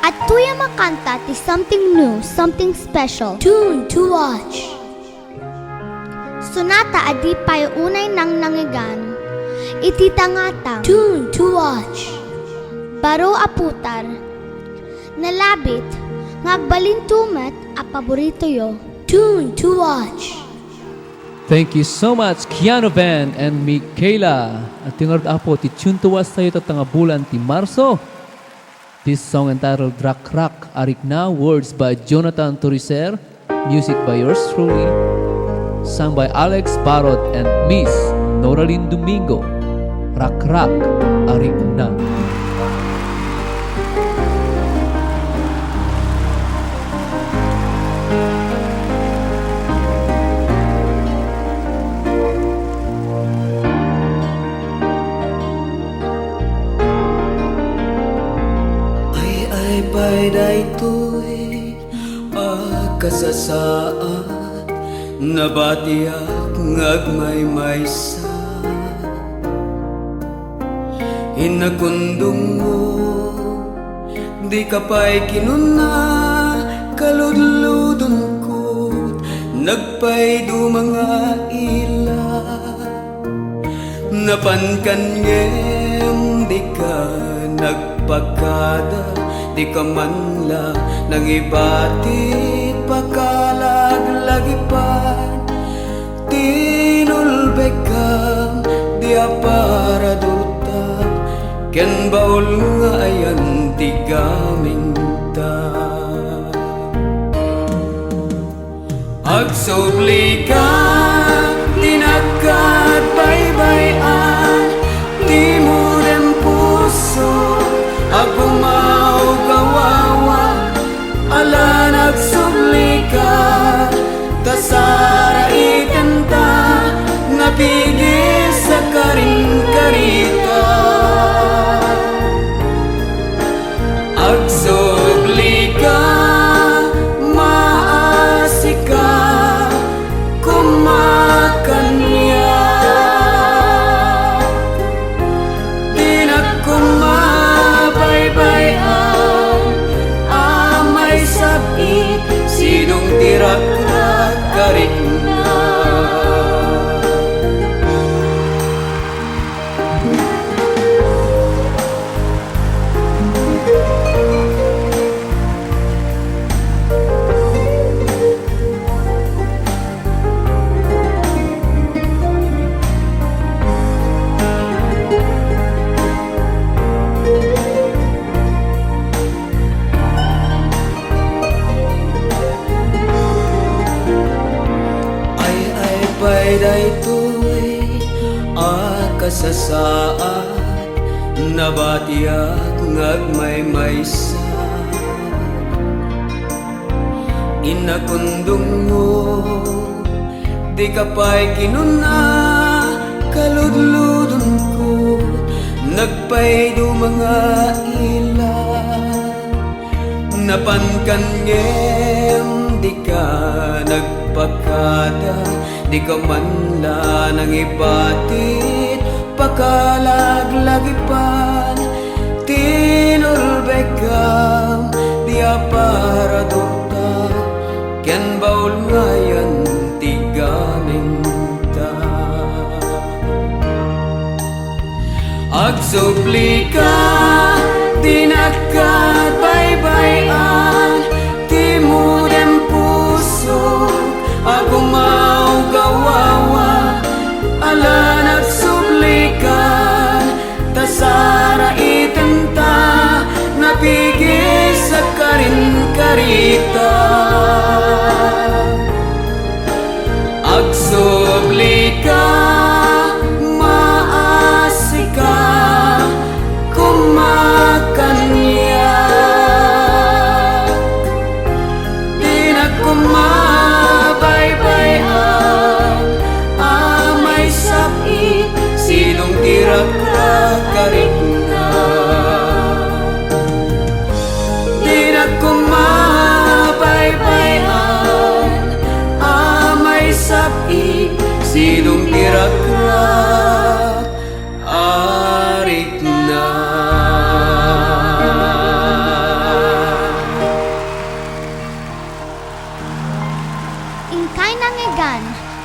At tuya makanta ti something new, something special. Tune to watch. Sonata adi pay unay nang nangigan. Iti tangata. Tune to watch. Baro aputar. Nalabit. Ngagbalintumet a paborito yo. Tune to watch. Thank you so much, Keanu Van and Michaela. At tingarod apo, ti tune to was tayo tatanga bulan ti Marso. This song entitled Rock Rock, arik na, words by Jonathan Toricer, music by yours truly, sung by Alex Barot and Miss Noraline Domingo. Rock Rock, arik na. Pay daytoy kasasaad nabatiak ngagmaymaysa hinakundong mo di ka pa'y kinuna kaludludon ko nagpay du mga ila napankan ngem di ka nagpagkada di ka man la nang ibatit pakalaglagipan tinulbek kam di para duta ken baul nga ayan ti gaming ta agsubli ka tinagkat baybayan di mo rin puso agumao kawawa ala nagsubli ka tasara ikanta napigis sa karing-karita agsubli ka maasika kumakanya sinong tirak-rak karik na pay daytoy kasasaad nabatiak ngagmaymaysa inakundong mo di ka pa'y kinuna kaludludon ko nagpay du mga ila napankan ngem di ka nagpagkada di ka man la nang ibatit pakalaglagipan tinulbek kam di para duta ken baul ngayan ti gaming ta agsubli ka tinagkat baybayan ti mo rin puso agumao kawawa ala nagsublikan tasara itenta napigis sa karin-karita agsubli ka maasika kumakanya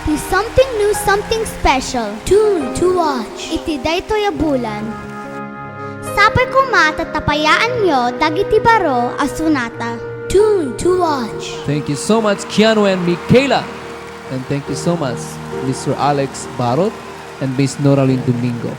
Ti something new, something special. Tune to watch. Iti daytoy a bulan. Sapay ko matatapayaan nyo dagiti baro a sunata. Tune to watch. Thank you so much, Keanu and Michaela. And thank you so much, Mr. Alex Barot and Miss Noraline Domingo.